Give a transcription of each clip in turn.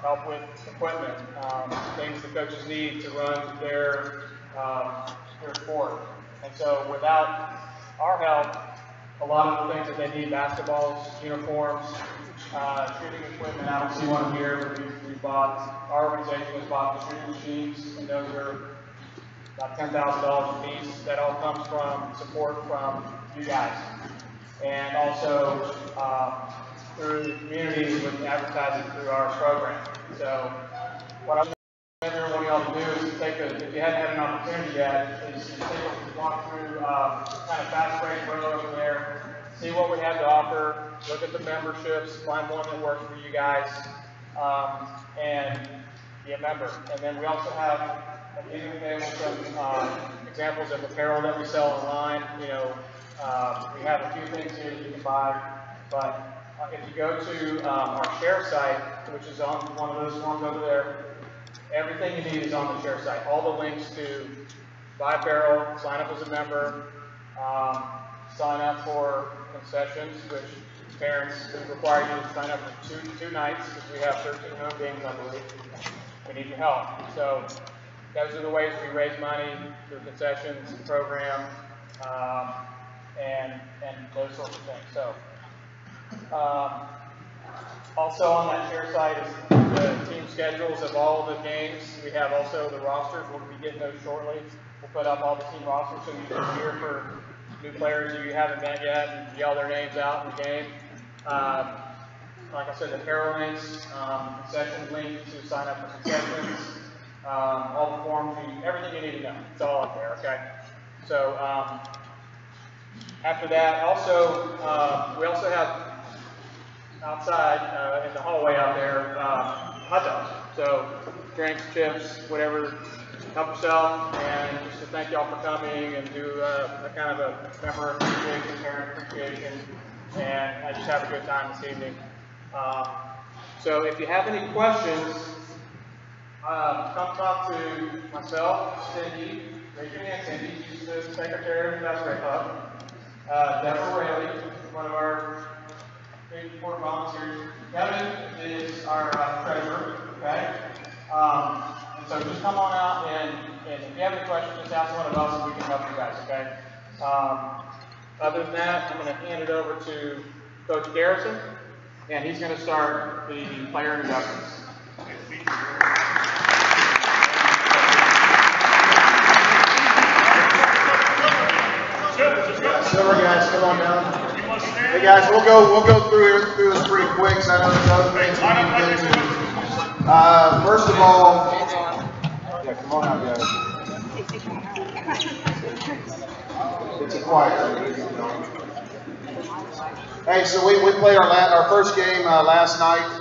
help with equipment, things the coaches need to run their sport. And so without our help, a lot of the things that they need, basketballs, uniforms, shooting equipment, I don't see one here, but we bought, our organization has bought the shooting machines, and those are about $10,000 a piece. That all comes from support from you guys. And also through the community with advertising through our program. So what I'm every one of y'all to do is to take if you haven't had an opportunity yet, is take a walk through kind of fast break road over there, see what we have to offer, look at the memberships, find one that works for you guys, and be a member. And then we also have at the end of the day some examples of apparel that we sell online. You know, we have a few things here that you can buy, but if you go to our share site, which is on one of those forms over there, everything you need is on the share site. All the links to buy apparel, sign up as a member, sign up for concessions, which parents require you to sign up for two nights, because we have 13 home games, I believe. We need your help. So those are the ways we raise money through concessions, program, and those sorts of things. So also on that share site is the team schedules of all the games. We have also the rosters. We'll be getting those shortly. We'll put up all the team rosters so you can cheer for new players who you haven't met yet and yell their names out in the game. Like I said, the apparel links, concession link to sign up for concessions, all the forms, everything you need to know. It's all up there, okay? So after that, also we also have outside in the hallway out there hot dogs. So drinks, chips, whatever, help yourself, and just to thank y'all for coming and do a kind of a member appreciation, parent appreciation, and I just have a good time this evening. So if you have any questions, come talk to myself, Cindy, raise your hand, Cindy, she's the secretary of the Basketball Club. Deborah Rayleigh, one of our big important volunteers. Kevin is our treasurer, okay? And so just come on out, and if you have any questions, just ask one of us and we can help you guys, okay? Other than that, I'm going to hand it over to Coach Garrison, and he's going to start the player introductions. Silver guys, come on down. Hey guys, we'll go through this pretty quick. So I know there's other things we need to do. First of all, yeah, come on out, guys. It's a quiet. Hey, so we played our first game last night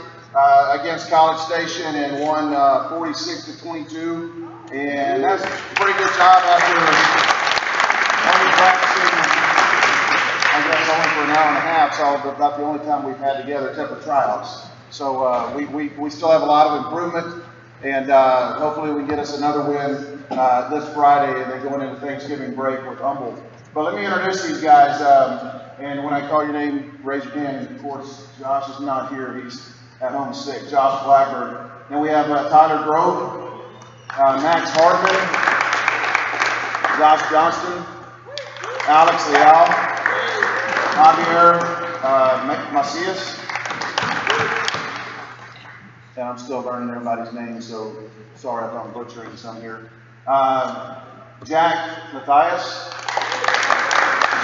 against College Station and won 46-22, and that's a pretty good job after only practicing, I guess, only for an hour and a half. So about the only time we've had together except for tryouts. So we still have a lot of improvement, and hopefully we get us another win this Friday, and then going into Thanksgiving break with Humboldt. But let me introduce these guys, and when I call your name, raise your hand. Of course, Josh is not here. He's at home sick. Josh Blackburn. Then we have Tyler Grove, Max Hardman, Josh Johnston, Alex Leal, Javier Macias, and I'm still learning everybody's names, so sorry if I'm butchering some here. Jack Matthias,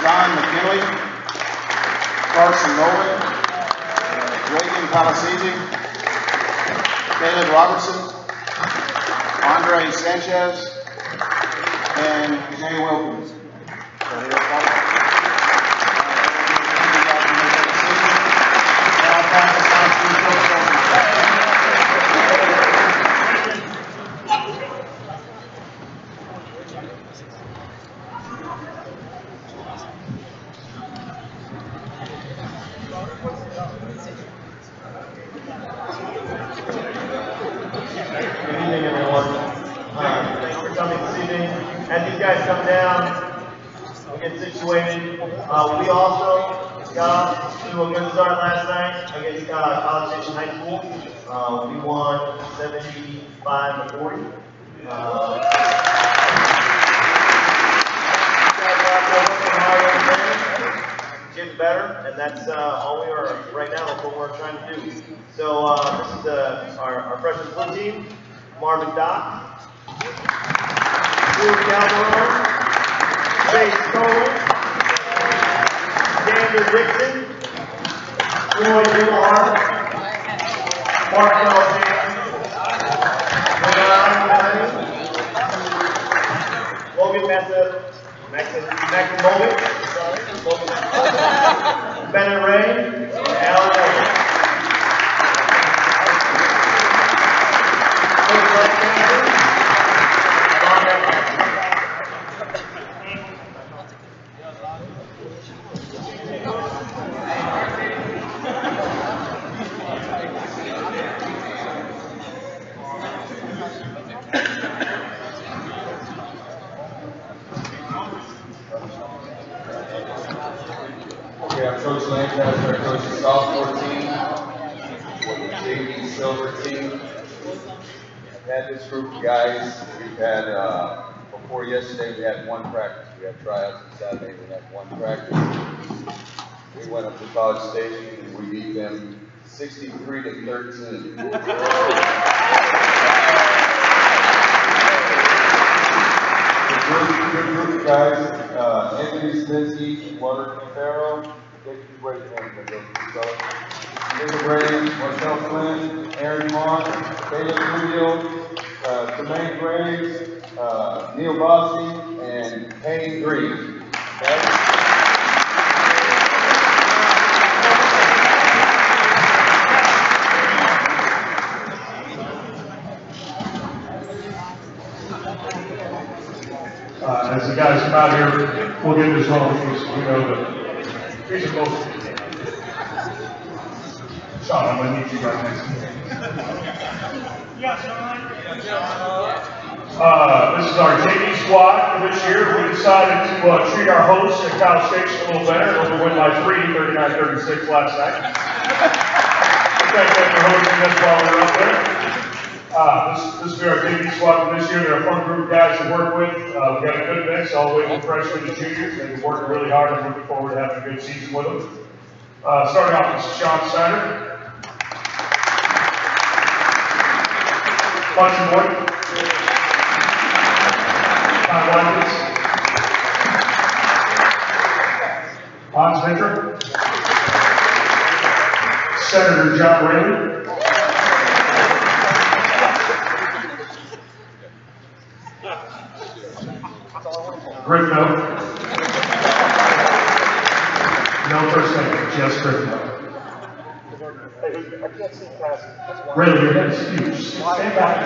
John McKinley, Carson Nolan, Reagan Palasisi, Caleb Robertson, Andre Sanchez, and Jay Wilkins. So here as these guys come down, we get situated. We also We were good start last night against College Station High School. We won 75-40. Getting better, and that's all we are right now. That's what we're trying to do. So this is our freshman blue team: Marvin Dock, Drew Calderon, Chase Cole, Xander Dixon, Troy Dillard, Mark Alexander, Logan Maximovic, Bennett Ray, and Alan Ray. Okay, I'm Coach Lancaster. I coach the sophomore team, or the JV silver team. I've had this group of guys. We've had, before yesterday, we had one practice. We had tryouts on Saturday. We had one practice. We went up to College Station and we beat them 63-13. Good group of guys. Anthony Sminsky, Walter Farrow, David Gray, Marcel Flynn, Aaron Moss, Caleb Rubio, Tremaine Graves, Neil Bossi, and Payne Green. Okay? As the guys come out here, we'll get this home because we know that these are both. Sean, I'm going to need you right next to me. This is our JV squad for this year. We decided to treat our hosts at College Station a little better. We went by 39-36 last night. Thank you for hosting us while we were up there. This will be our JV squad for this year. They're a fun group of guys to work with. We've got a good mix all the way from freshmen to juniors. They've been working really hard and looking forward to having a good season with them. Starting off with Sean Snyder. Bunch Boy. Tom Watkins. Hans Vinter. Senator John Whaley. Griffno. No first name, just Griffno. I can't see past. Really, your head is huge. Stand back.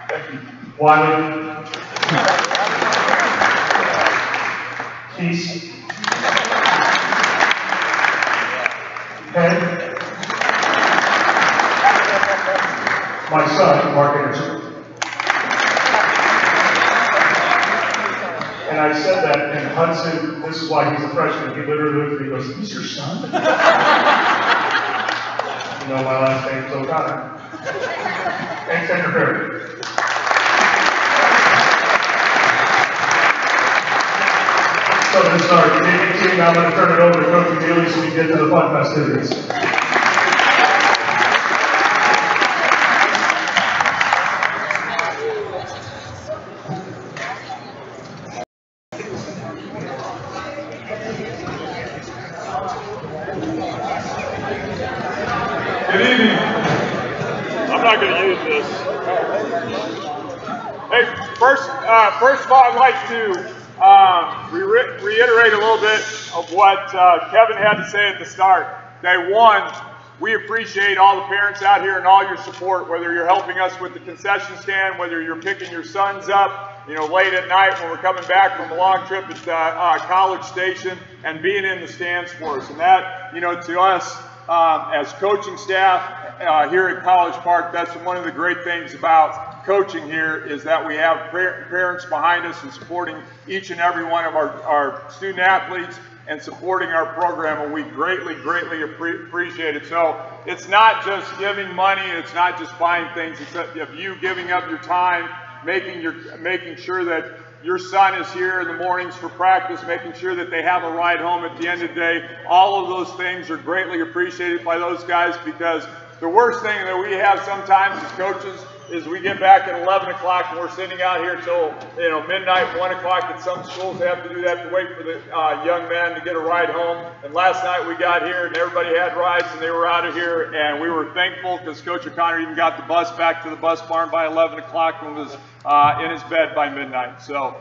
Thank you. Wiley. Keys. Penn. My son, Mark Anderson. And I said that, and Hudson, this is why he's a freshman, he literally looked at me and goes, "He's your son?" You know my last name's O'Connor. And Senator Perry. So this is our JV team. Now I'm going to turn it over to Coach Daly so we can get to the fun festivities. Good evening. I'm not going to use this. Hey, first of all, I'd like to reiterate a little bit of what Kevin had to say at the start. Day one, we appreciate all the parents out here and all your support, whether you're helping us with the concession stand, whether you're picking your sons up, late at night when we're coming back from a long trip at College Station, and being in the stands for us. And that, to us, as coaching staff here at College Park, that's one of the great things about coaching here, is that we have parents behind us and supporting each and every one of our student athletes and supporting our program, and we greatly, greatly appreciate it. So it's not just giving money, it's not just buying things, it's of you giving up your time, making sure that your son is here in the mornings for practice, making sure that they have a ride home at the end of the day. All of those things are greatly appreciated by those guys, because the worst thing that we have sometimes as coaches is we get back at 11 o'clock and we're sitting out here till midnight, 1 o'clock. At some schools they have to do that to wait for the young men to get a ride home. And last night we got here and everybody had rides and they were out of here, and we were thankful because Coach O'Connor even got the bus back to the bus barn by 11 o'clock and was in his bed by midnight. So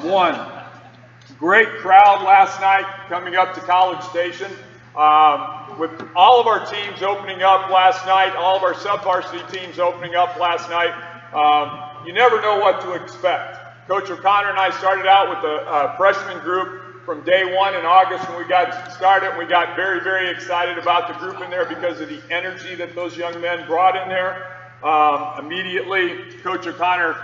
one great crowd last night coming up to College Station. With all of our teams opening up last night, all of our sub-varsity teams opening up last night, you never know what to expect. Coach O'Connor and I started out with a freshman group from day one in August when we got started, and we got very, very excited about the group in there because of the energy that those young men brought in there. Immediately, Coach O'Connor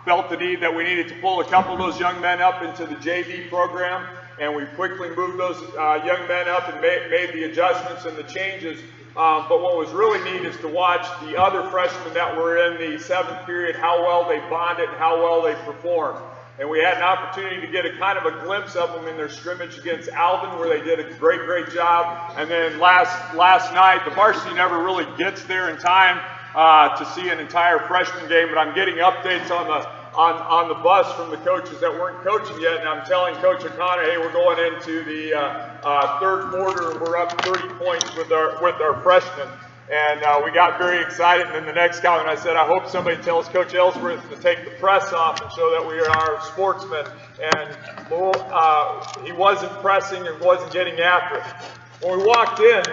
felt the need that we needed to pull a couple of those young men up into the JV program, and we quickly moved those young men up and made the adjustments and the changes. But what was really neat is to watch the other freshmen that were in the 7th period, how well they bonded and how well they performed. And we had an opportunity to get a kind of a glimpse of them in their scrimmage against Alvin, where they did a great, great job. And then last night, the varsity never really gets there in time to see an entire freshman game, but I'm getting updates on the bus from the coaches that weren't coaching yet, and I'm telling Coach O'Connor, hey, we're going into the third quarter and we're up 30 points with our freshmen. And we got very excited, and then the next comment I said, I hope somebody tells Coach Ellsworth to take the press off and show that we are sportsmen. And he wasn't pressing and wasn't getting after it. When we walked in,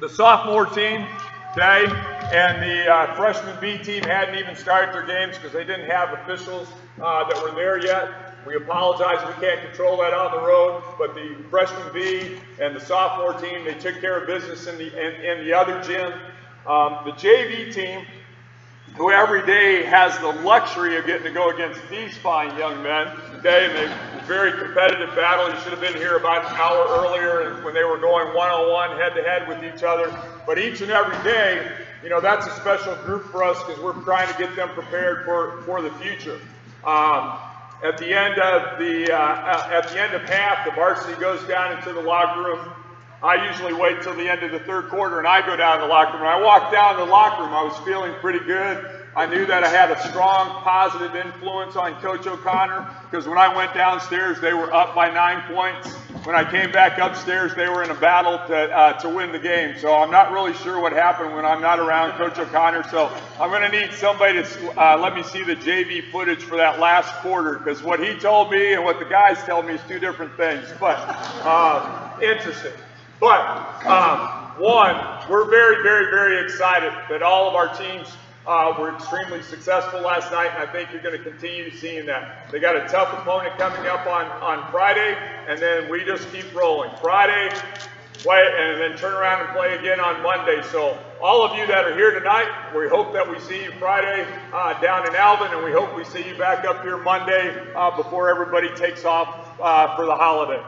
the sophomore team, okay, and the freshman B team hadn't even started their games because they didn't have officials that were there yet. We apologize, we can't control that on the road, but the freshman B and the sophomore team, they took care of business in the other gym. The JV team, who every day has the luxury of getting to go against these fine young men, okay, and they very competitive battle. You should have been here about an hour earlier when they were going one-on-one, head-to-head with each other. But each and every day, you know, that's a special group for us because we're trying to get them prepared for the future. At the end of half, the varsity goes down into the locker room. I usually wait till the end of the third quarter and I go down to the locker room. When I walked down to the locker room, I was feeling pretty good. I knew that I had a strong positive influence on Coach O'Connor because when I went downstairs, they were up by 9 points. When I came back upstairs, they were in a battle to win the game. So I'm not really sure what happened when I'm not around Coach O'Connor. So I'm going to need somebody to let me see the JV footage for that last quarter, because what he told me and what the guys tell me is two different things. But interesting. But one, we're very, very, very excited that all of our teams were extremely successful last night, and I think you're going to continue seeing that. They got a tough opponent coming up on Friday, and then we just keep rolling. Friday, play, and then turn around and play again on Monday. So all of you that are here tonight, we hope that we see you Friday down in Alvin, and we hope we see you back up here Monday before everybody takes off for the holiday.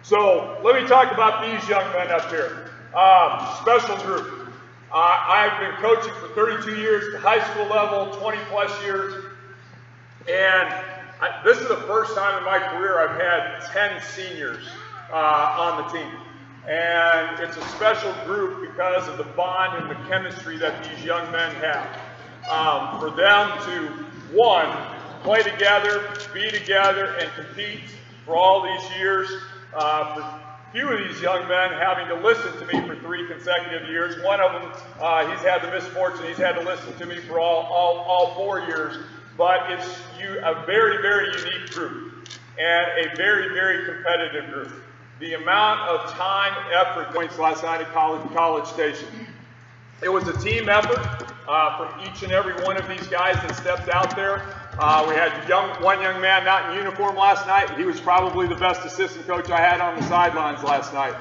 So let me talk about these young men up here. Special group. I've been coaching for 32 years at the high school level, 20 plus years, and this is the first time in my career I've had 10 seniors on the team. And it's a special group because of the bond and the chemistry that these young men have. For them to, one, play together, be together, and compete for all these years. For few of these young men having to listen to me for 3 consecutive years. One of them, he's had the misfortune, he's had to listen to me for all 4 years. But it's a very, very unique group and a very, very competitive group. The amount of time, effort, points last night at College Station. It was a team effort from each and every one of these guys that stepped out there. We had one young man not in uniform last night. He was probably the best assistant coach I had on the sidelines last night,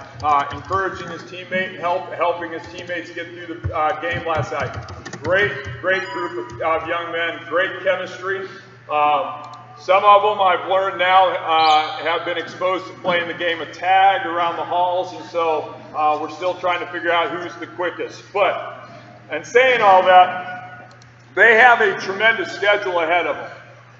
encouraging his teammate and helping his teammates get through the game last night. Great group of young men, great chemistry. Some of them I've learned now have been exposed to playing the game of tag around the halls, and so we're still trying to figure out who's the quickest. But, and saying all that, they have a tremendous schedule ahead of them.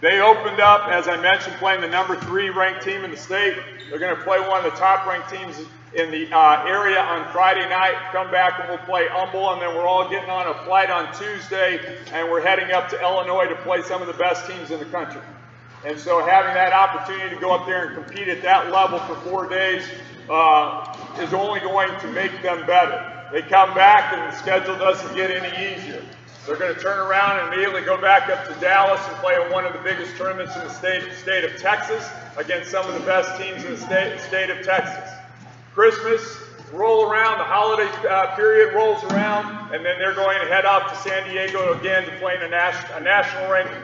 They opened up, as I mentioned, playing the number 3 ranked team in the state. They're going to play one of the top ranked teams in the area on Friday night, come back and we'll play Humble, and then we're all getting on a flight on Tuesday, and we're heading up to Illinois to play some of the best teams in the country. And so having that opportunity to go up there and compete at that level for 4 days is only going to make them better. They come back and the schedule doesn't get any easier. They're going to turn around and immediately go back up to Dallas and play in one of the biggest tournaments in the state of Texas against some of the best teams in the state of Texas. Christmas roll around, the holiday period rolls around, and then they're going to head off to San Diego again to play in a national ranked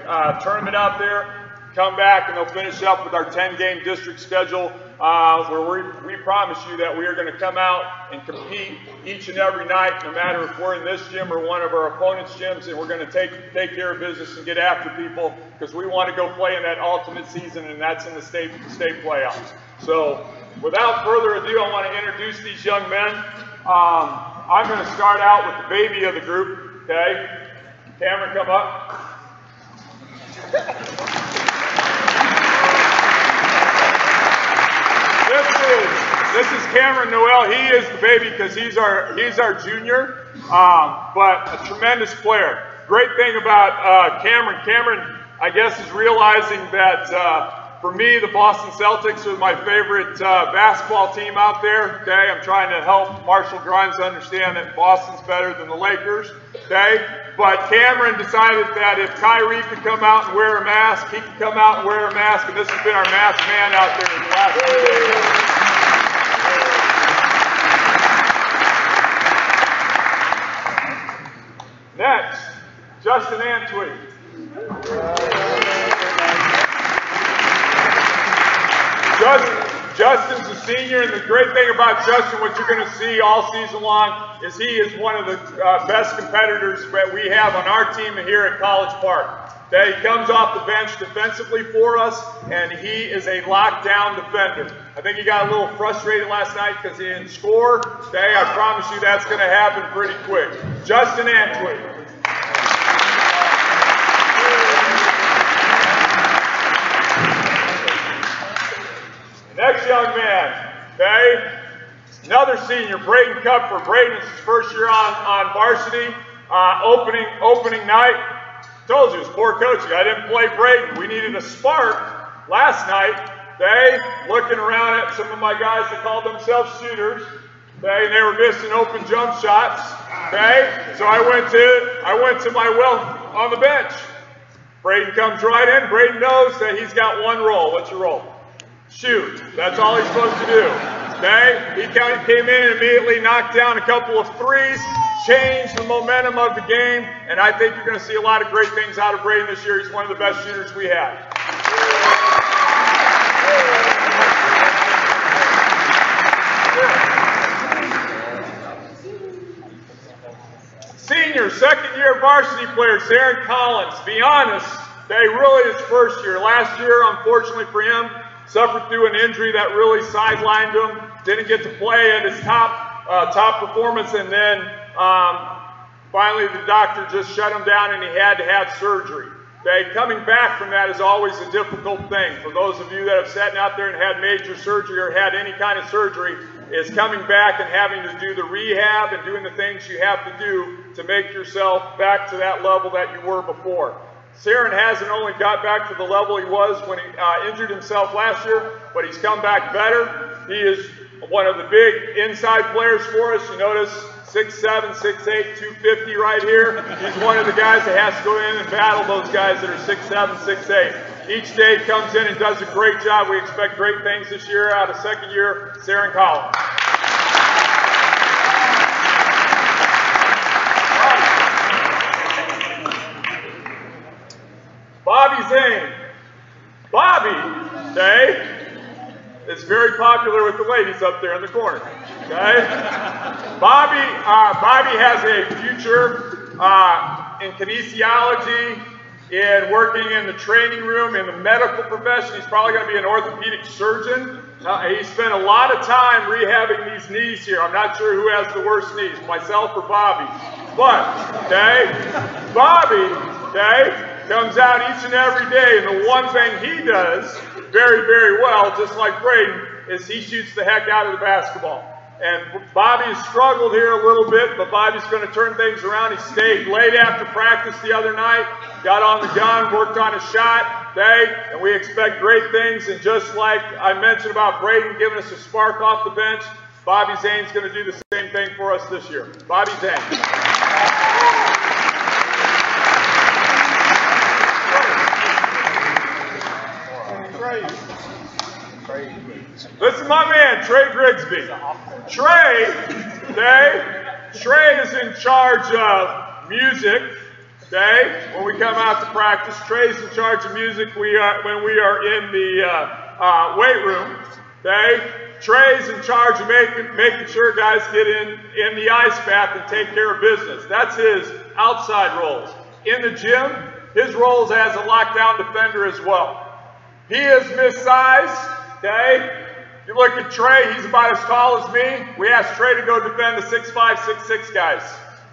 tournament out there. Come back and they'll finish up with our 10-game district schedule where we promise you that we are going to come out and compete each and every night, no matter if we're in this gym or one of our opponents' gyms, and we're going to take care of business and get after people because we want to go play in that ultimate season, and that's in the state playoffs. So without further ado, I want to introduce these young men. I'm going to start out with the baby of the group, okay? Cameron, come up. This is Cameron Noel. He is the baby because he's our junior, but a tremendous player. Great thing about Cameron, I guess, is realizing that for me, the Boston Celtics are my favorite basketball team out there. Okay, I'm trying to help Marshall Grimes understand that Boston's better than the Lakers. Okay, but Cameron decided that if Kyrie could come out and wear a mask, he could come out and wear a mask, and this has been our masked man out there in the last few days. Next, Justin Antwi. Justin's a senior, and the great thing about Justin, what you're going to see all season long, is he is one of the best competitors that we have on our team here at College Park. Okay, he comes off the bench defensively for us, and he is a lockdown defender. I think he got a little frustrated last night because he didn't score. Okay, I promise you that's going to happen pretty quick. Justin Antwi. Next young man, okay, another senior, Braden Cupfer. Braden's his first year on varsity. Opening night. Told you, it's poor coaching. I didn't play Braden. We needed a spark last night. Okay, looking around at some of my guys that called themselves shooters. Okay, and they were missing open jump shots. Okay, so I went to my well on the bench. Braden comes right in. Braden knows that he's got one role. What's your role? Shoot. That's all he's supposed to do. Okay? He came in and immediately knocked down a couple of threes, changed the momentum of the game, and I think you're going to see a lot of great things out of Braden this year. He's one of the best shooters we have. Senior, second-year varsity player, Zarin Collins. Be honest, okay, really his first year. Last year, unfortunately for him, suffered through an injury that really sidelined him. Didn't get to play at his top performance, and then finally the doctor just shut him down, and he had to have surgery. Okay, coming back from that is always a difficult thing. For those of you that have sat out there and had major surgery or had any kind of surgery, is coming back and having to do the rehab and doing the things you have to do to make yourself back to that level that you were before. Zarin hasn't only got back to the level he was when he injured himself last year, but he's come back better. He is one of the big inside players for us. You notice 6'7", 6'8", 250 right here. He's one of the guys that has to go in and battle those guys that are 6'7", 6'8". Each day comes in and does a great job. We expect great things this year out of second year, Zarin Collins. Bobby Zane. Bobby, okay, is very popular with the ladies up there in the corner, okay? Bobby has a future in kinesiology, in working in the training room, in the medical profession. He's probably going to be an orthopedic surgeon. He spent a lot of time rehabbing these knees here. I'm not sure who has the worst knees, myself or Bobby. But, okay, Bobby, okay, comes out each and every day, and the one thing he does very, very well, just like Braden, is he shoots the heck out of the basketball. And Bobby has struggled here a little bit, but Bobby's going to turn things around. He stayed late after practice the other night, got on the gun, worked on a shot, okay? And we expect great things. And just like I mentioned about Braden giving us a spark off the bench, Bobby Zane's going to do the same thing for us this year. Bobby Zane. This is my man, Trey Grigsby. Trey, okay, Trey is in charge of music, okay, when we come out to practice. Trey's in charge of music when we are in the weight room, okay. Trey's in charge of making sure guys get in the ice bath and take care of business. That's his outside roles. In the gym, his role is as a lockdown defender as well. He is missized, okay? You look at Trey, he's about as tall as me. We asked Trey to go defend the 6'5", 6'6" guys,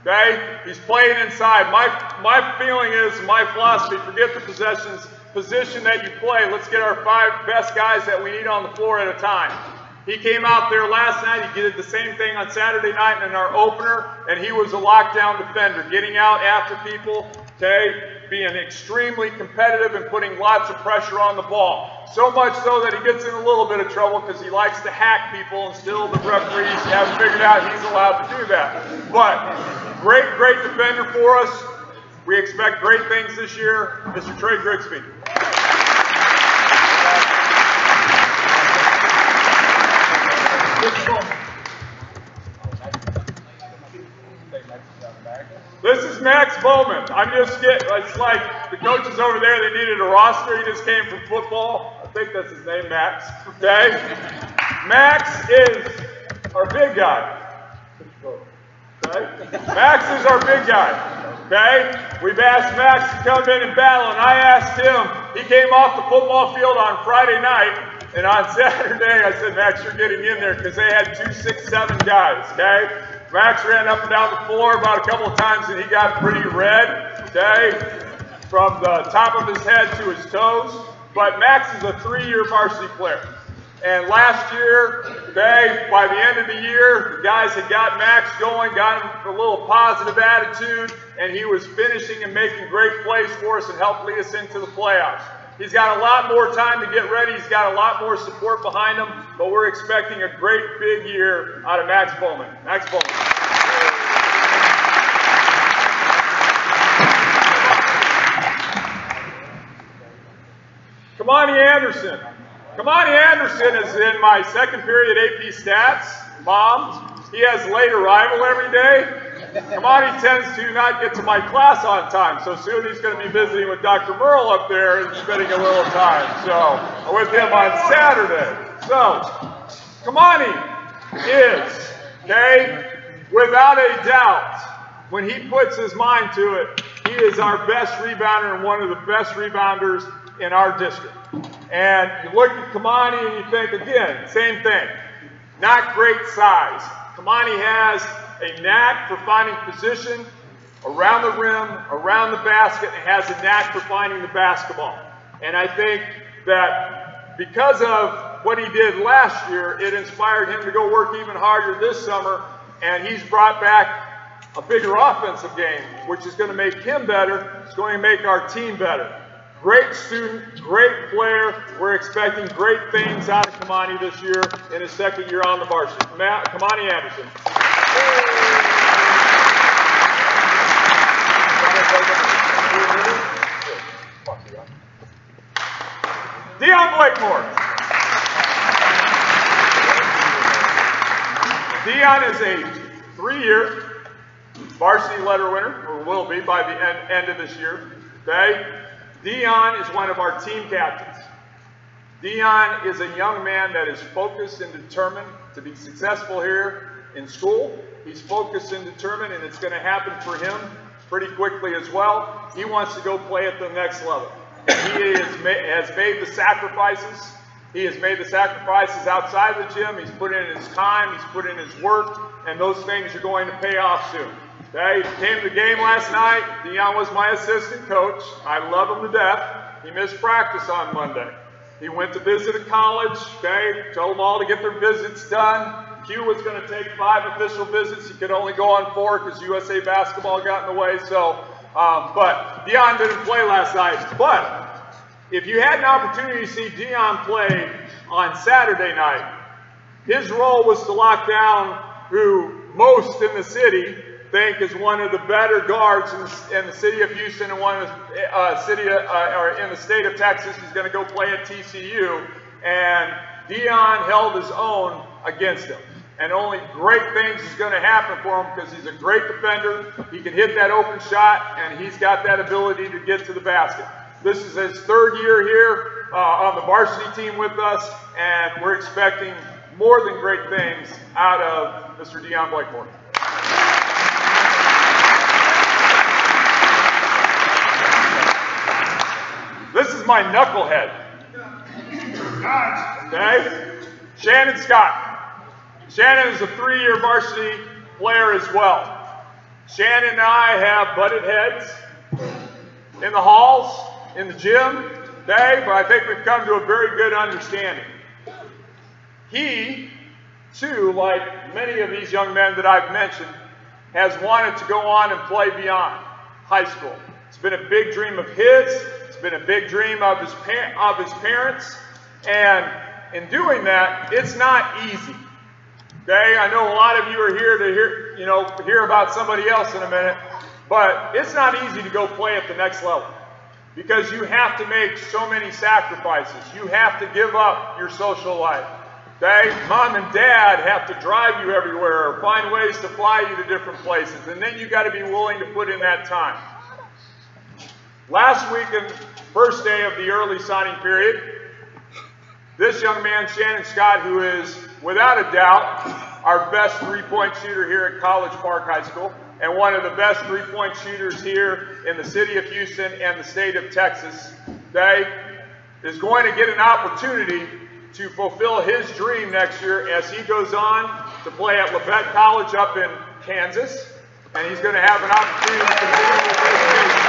okay? He's playing inside. My feeling is, my philosophy, forget the position that you play. Let's get our 5 best guys that we need on the floor at a time. He came out there last night. He did the same thing on Saturday night in our opener, and he was a lockdown defender, getting out after people, okay, being extremely competitive and putting lots of pressure on the ball. So much so that he gets in a little bit of trouble because he likes to hack people, and still the referees haven't figured out he's allowed to do that. But great defender for us. We expect great things this year. Mr. Trey Grigsby. This is Max Bowman. I'm just getting, it's like the coaches over there, they needed a roster. He just came from football. I think that's his name, Max. Okay? Max is our big guy. Okay? Max is our big guy. Okay? We've asked Max to come in and battle, and I asked him. He came off the football field on Friday night, and on Saturday I said, Max, you're getting in there, because they had 2 6'7" guys. Okay? Max ran up and down the floor about a couple of times, and he got pretty red, okay, from the top of his head to his toes. But Max is a 3-year varsity player. And last year, okay, by the end of the year, the guys had got Max going, got him a little positive attitude, and he was finishing and making great plays for us and helped lead us into the playoffs. He's got a lot more time to get ready. He's got a lot more support behind him, but we're expecting a great big year out of Max Bowman. Max Bowman. Kamani Anderson. Kamani Anderson is in my second period AP Stats. Mom, he has late arrival every day. Kamani tends to not get to my class on time, so soon he's going to be visiting with Dr. Merle up there and spending a little time. So, I'm with him on Saturday. So, Kamani is, okay, without a doubt, when he puts his mind to it, he is our best rebounder and one of the best rebounders in our district. And you look at Kamani and you think, again, same thing. Not great size. Kamani has a knack for finding position around the rim, around the basket, and has a knack for finding the basketball. And I think that because of what he did last year, it inspired him to go work even harder this summer, and he's brought back a bigger offensive game, which is going to make him better. It's going to make our team better. Great student, great player. We're expecting great things out of Kamani this year in his second year on the varsity. Kamani Anderson. Dion Blakemore. Dion is a 3-year varsity letter winner, or will be by the end of this year. Okay? Dion is one of our team captains. Dion is a young man that is focused and determined to be successful here in school. He's focused and determined, and it's going to happen for him pretty quickly as well. He wants to go play at the next level. He has made the sacrifices. He has made the sacrifices outside the gym. He's put in his time. He's put in his work. And those things are going to pay off soon. Okay, he came to the game last night. Dion was my assistant coach. I love him to death. He missed practice on Monday. He went to visit a college. Okay, told them all to get their visits done. Q was going to take 5 official visits. He could only go on 4 because USA basketball got in the way. So, but Dion didn't play last night. But if you had an opportunity to see Dion play on Saturday night, his role was to lock down who most in the city think is one of the better guards in the city of Houston and one of the or in the state of Texas. He's going to go play at TCU, and Dion held his own against him. And only great things is going to happen for him because he's a great defender. He can hit that open shot, and he's got that ability to get to the basket. This is his 3rd year here on the varsity team with us, and we're expecting more than great things out of Mr. Dion Blakemore. This is my knucklehead. Okay? Shannon Scott. Shannon is a 3-year varsity player as well. Shannon and I have butted heads in the halls, in the gym, okay? But I think we've come to a very good understanding. He, too, like many of these young men that I've mentioned, has wanted to go on and play beyond high school. It's been a big dream of his. It's been a big dream of his parents. And in doing that, it's not easy. Okay, I know a lot of you are here to hear about somebody else in a minute, but it's not easy to go play at the next level because you have to make so many sacrifices. You have to give up your social life. Okay, mom and dad have to drive you everywhere or find ways to fly you to different places, and then you got to be willing to put in that time. Last weekend, first day of the early signing period, this young man, Shannon Scott, who is without a doubt our best 3-point shooter here at College Park High School and one of the best 3-point shooters here in the city of Houston and the state of Texas, okay, is going to get an opportunity to fulfill his dream next year as he goes on to play at Labette College up in Kansas, and he's going to have an opportunity to continue with his education.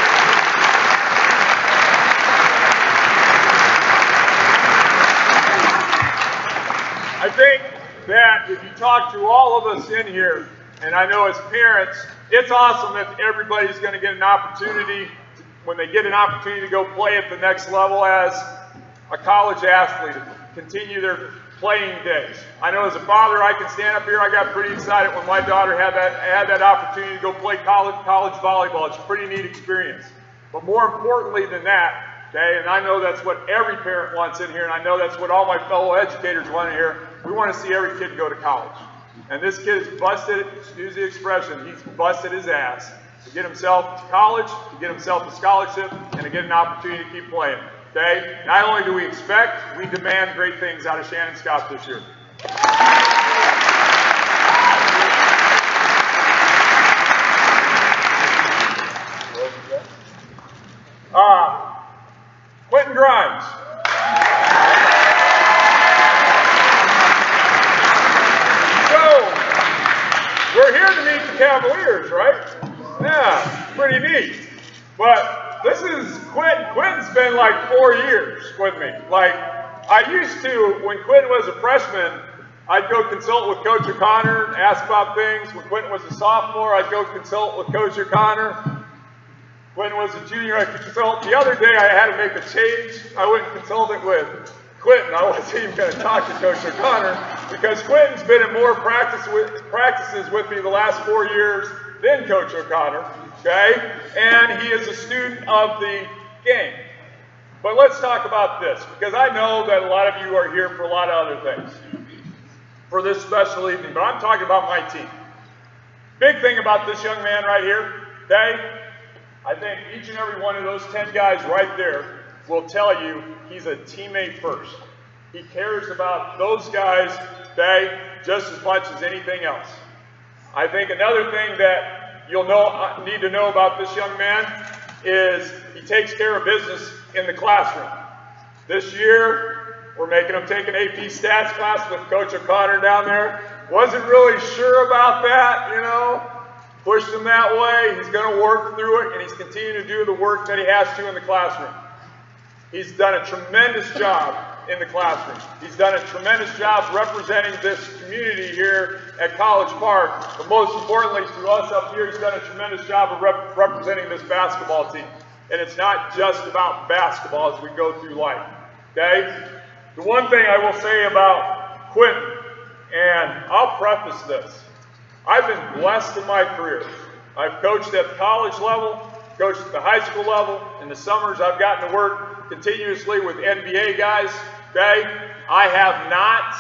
I think that if you talk to all of us in here, and I know as parents, it's awesome that everybody's going to get an opportunity, when they get an opportunity to go play at the next level as a college athlete, continue their playing days. I know as a father, I can stand up here, I got pretty excited when my daughter had that opportunity to go play college volleyball. It's a pretty neat experience. But more importantly than that, okay, and I know that's what every parent wants in here, and I know that's what all my fellow educators want to hear. We want to see every kid go to college. And this kid is busted, excuse the expression, he's busted his ass to get himself to college, to get himself a scholarship, and to get an opportunity to keep playing. Okay? Not only do we expect, we demand great things out of Shannon Scott this year. Quentin Grimes. So, we're here to meet the Cavaliers, right? Yeah, pretty neat. But this is Quentin. Quentin's been like 4 years with me. Like, I used to, when Quentin was a freshman, I'd go consult with Coach O'Connor, ask about things. When Quentin was a sophomore, I'd go consult with Coach O'Connor. Quentin was a junior, I could consult. The other day I had to make a change. I went and consulted with Quentin. I wasn't even going to talk to Coach O'Connor because Quentin's been in more practices with me the last 4 years than Coach O'Connor, okay? And he is a student of the game. But let's talk about this, because I know that a lot of you are here for a lot of other things for this special evening, but I'm talking about my team. Big thing about this young man right here, okay? I think each and every one of those 10 guys right there will tell you he's a teammate first. He cares about those guys, okay, just as much as anything else. I think another thing that you'll need to know about this young man is he takes care of business in the classroom. This year, we're making him take an AP Stats class with Coach O'Connor down there. Wasn't really sure about that, you know. Pushed him that way. He's going to work through it, and he's continuing to do the work that he has to in the classroom. He's done a tremendous job in the classroom. He's done a tremendous job representing this community here at College Park. But most importantly, to us up here, he's done a tremendous job of representing this basketball team. And it's not just about basketball as we go through life. Okay? The one thing I will say about Quentin, and I'll preface this, I've been blessed in my career. I've coached at the college level, coached at the high school level. In the summers, I've gotten to work continuously with NBA guys. Okay? I have not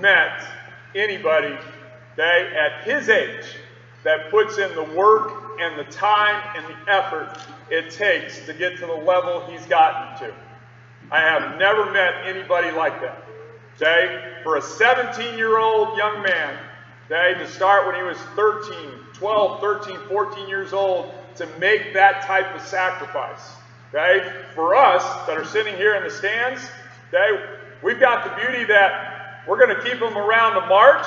met anybody, okay, at his age that puts in the work and the time and the effort it takes to get to the level he's gotten to. I have never met anybody like that. Okay? For a 17-year-old young man, okay, to start when he was 12, 13, 14 years old, to make that type of sacrifice. Okay? For us that are sitting here in the stands, okay, we've got the beauty that we're going to keep them around to March,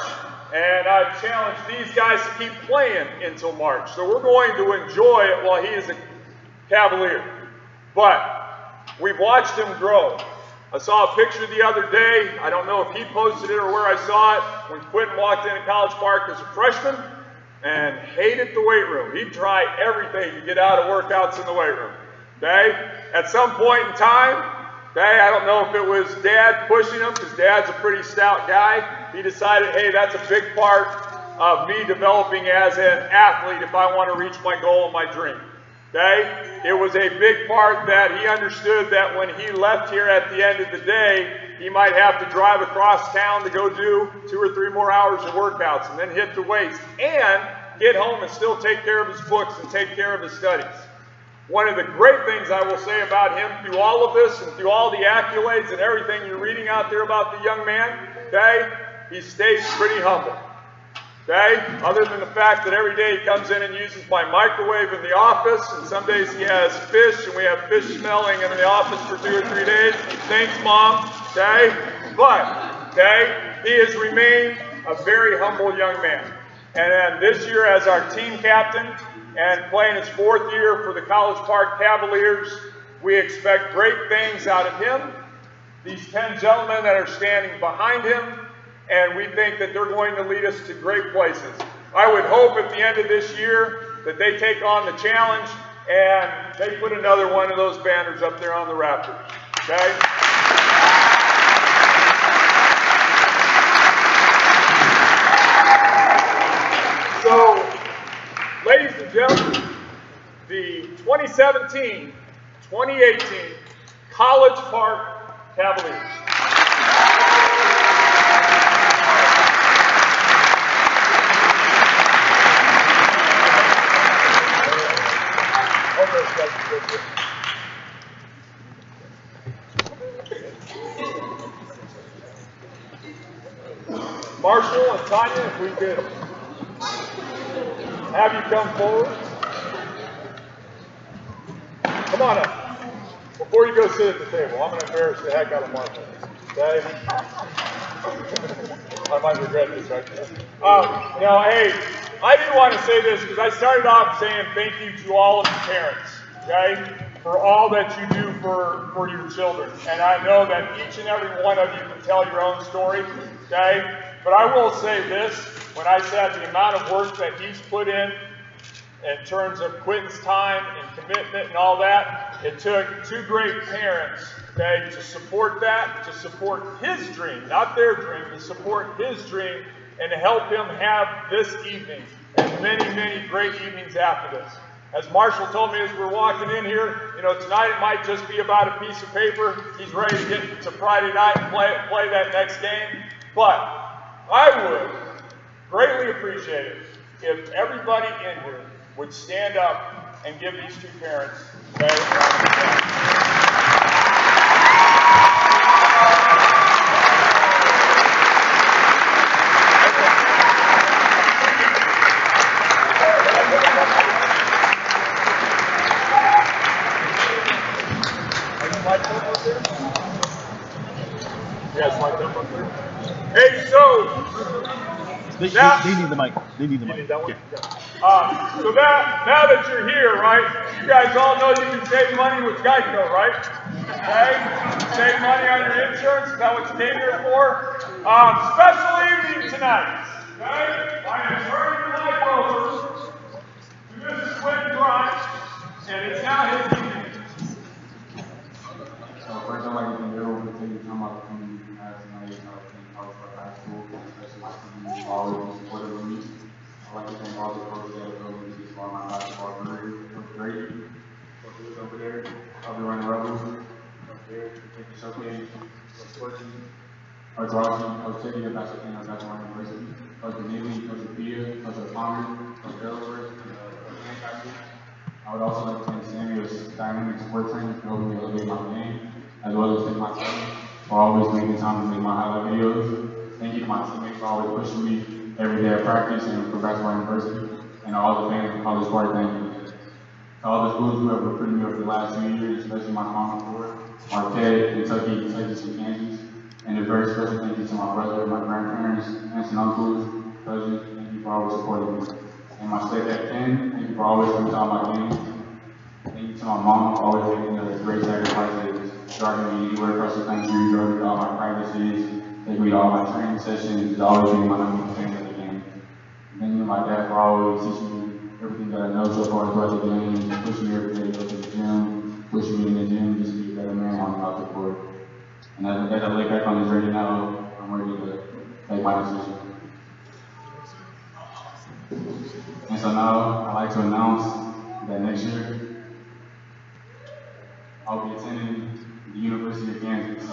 and I've challenged these guys to keep playing until March. So we're going to enjoy it while he is a Cavalier. But we've watched him grow. I saw a picture the other day, I don't know if he posted it or where I saw it, when Quentin walked into College Park as a freshman and hated the weight room. He'd try everything to get out of workouts in the weight room. Okay? At some point in time, okay, I don't know if it was Dad pushing him, because Dad's a pretty stout guy. He decided, hey, that's a big part of me developing as an athlete if I want to reach my goal and my dream. Okay? It was a big part that he understood that when he left here at the end of the day, he might have to drive across town to go do 2 or 3 more hours of workouts and then hit the weights and get home and still take care of his books and take care of his studies. One of the great things I will say about him through all of this and through all the accolades and everything you're reading out there about the young man, okay, he stays pretty humble. Okay? Other than the fact that every day he comes in and uses my microwave in the office, and some days he has fish, and we have fish smelling in the office for 2 or 3 days. Thanks, Mom. Okay? But, okay, he has remained a very humble young man. And then this year as our team captain and playing his 4th year for the College Park Cavaliers, we expect great things out of him. These 10 gentlemen that are standing behind him, and we think that they're going to lead us to great places. I would hope at the end of this year that they take on the challenge and they put another one of those banners up there on the rafters. Okay? So, ladies and gentlemen, the 2017-2018 College Park Cavaliers. Marshall and Tanya, if we could have you come forward. Come on up. Before you go sit at the table, I'm going to embarrass the heck out of Marshall. Okay? I might regret this, right? You know, hey, I do want to say this because I started off saying thank you to all of the parents, okay, for all that you do for your children. And I know that each and every one of you can tell your own story, okay? But I will say this, when I said the amount of work that he's put in terms of Quentin's time and commitment and all that, it took 2 great parents, okay, to support that, to support his dream, not their dream, to support his dream and to help him have this evening and many, many great evenings after this. As Marshall told me as we're walking in here, you know, tonight it might just be about a piece of paper. He's ready to get to Friday night and play that next game. But I would greatly appreciate it if everybody in here would stand up and give these 2 parents a round of applause. guys mic up up there. Hey, so They need the mic. They need the mic. that one? Yeah. So now that you're here, right, you guys all know you can save money with Geico, right? Okay? Save money on your insurance. Is that what you came here for? Special evening tonight. Okay? I am turning the mic over to Mr. Quentin, and it's now his evening. So first, I'd like to thank everyone for taking time out to come to me tonight. I was in college for high school, especially my team, always supported with me. I'd like to thank all the coaches that have helped me this far in my basketball career. Coach Drake, Coach Lewis over there, I'll be running Rebels, Coach there, Coach Showcase, Coach Quentin, Coach Rossi, Coach Teddy, and Pastor King of Basketball University, Coach Benelli, Coach Pia, Coach O'Connor, Coach Delaware, Coach Hancock. I would also like to thank Samuel's dynamic support training for helping me elevate my game, as well as thank my team for always making time to make my highlight videos. Thank you to my teammates for always pushing me every day at practice and for Basketball University. And all the fans of College Park, thank you. To all the schools who have recruited me over the last 2 years, especially my Final Four, Marquette, Kentucky, Texas, and Kansas. And a very special thank you to my brother, my grandparents, aunts and uncles, cousins. Thank you for always supporting me. And my step at 10, thank you for always coming to all my games. Thank you to my mom for always making a great sacrifices, driving me anywhere across the country, driving me to all my practices, taking me to all my training sessions, always being my number one fan of the game. Thank you to my dad for always teaching me everything that I know so far throughout the game, pushing me every day to go to the gym, pushing me in the gym just to be a better man on and off the court. And as I look back on this journey now, I'm ready to make my decision. And so now, I'd like to announce that next year, I'll be attending the University of Kansas.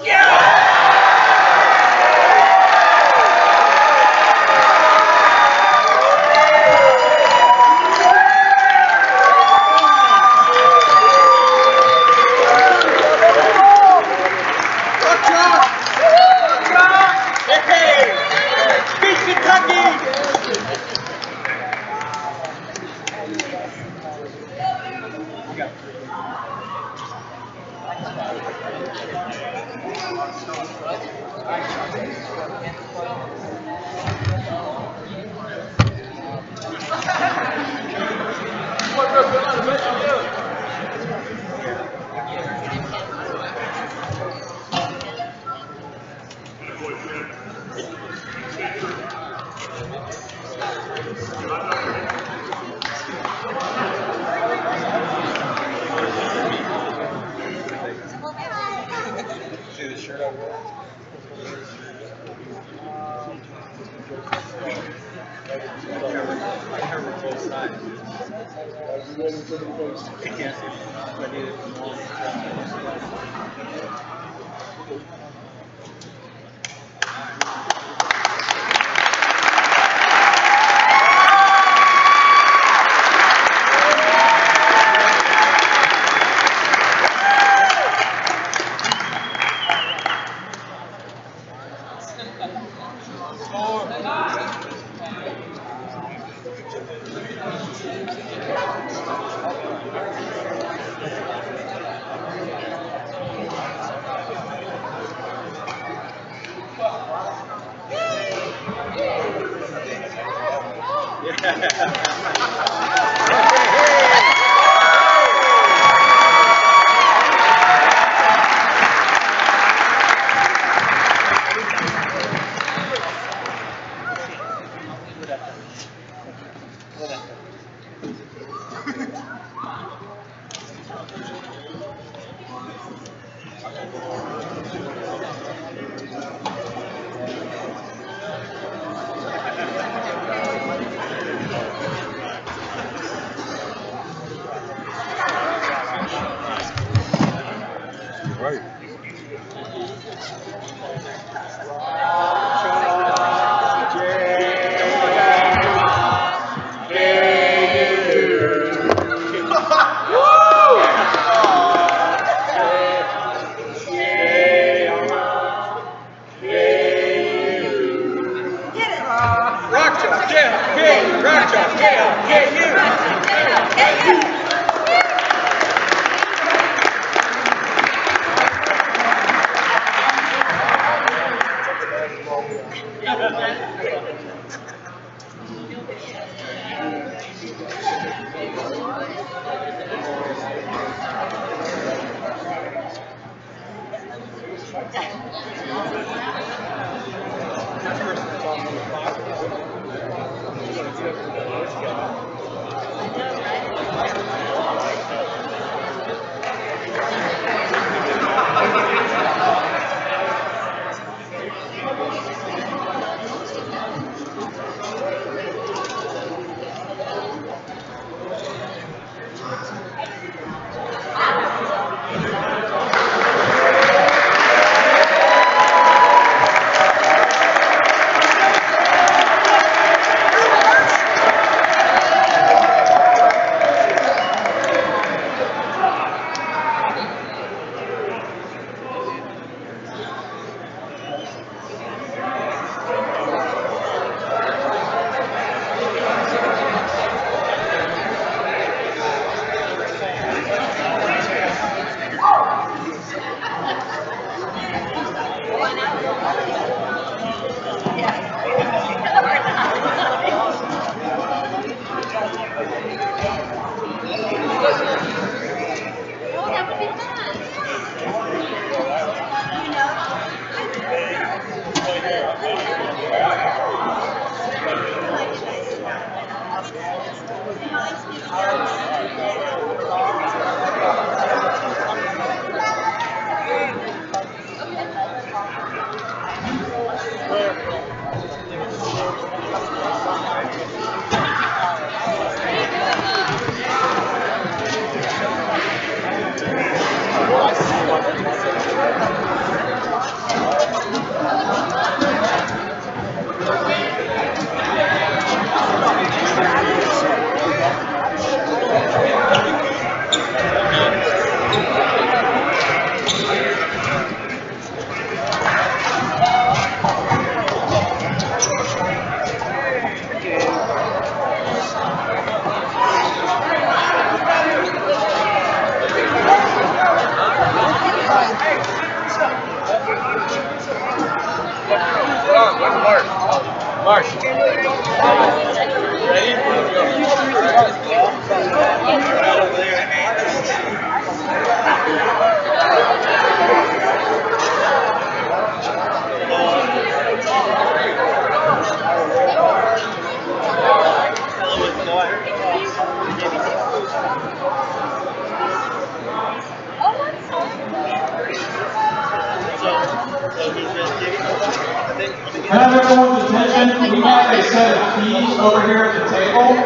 Can I have everyone's attention? We have a set of keys over here at the table.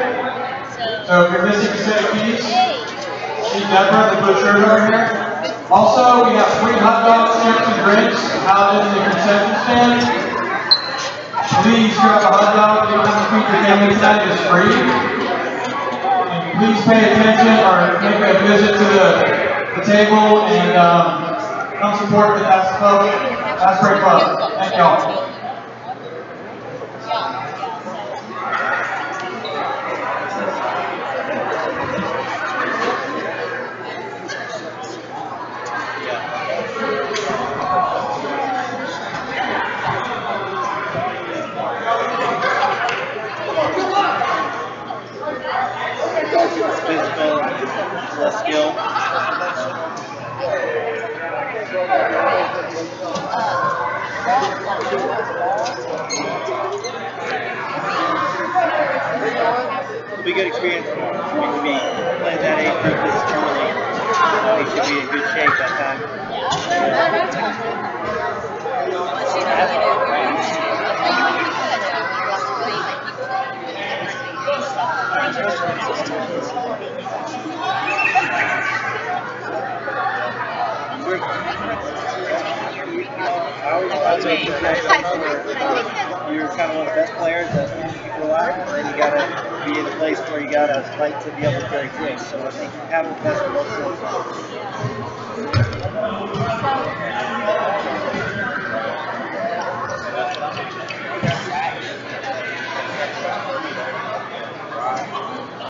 So if you're missing a set of keys, see Deborah, the butcher over here. Also, we have free hot dogs, chips, and drinks out in the concession stand. Please grab a hot dog. If you want to feed your family tonight, it's free. And please pay attention or make a visit to the table and come support the Asbury Club. Thank y'all. Physical, less skill. It'll be a good experience for him. He could be playing that age group this early. He should be in good shape that time. I always thought that you're kind of one of the best players that people like, and then you got to be in a place where you got to fight to be able to carry through. So I think having the best of both worlds.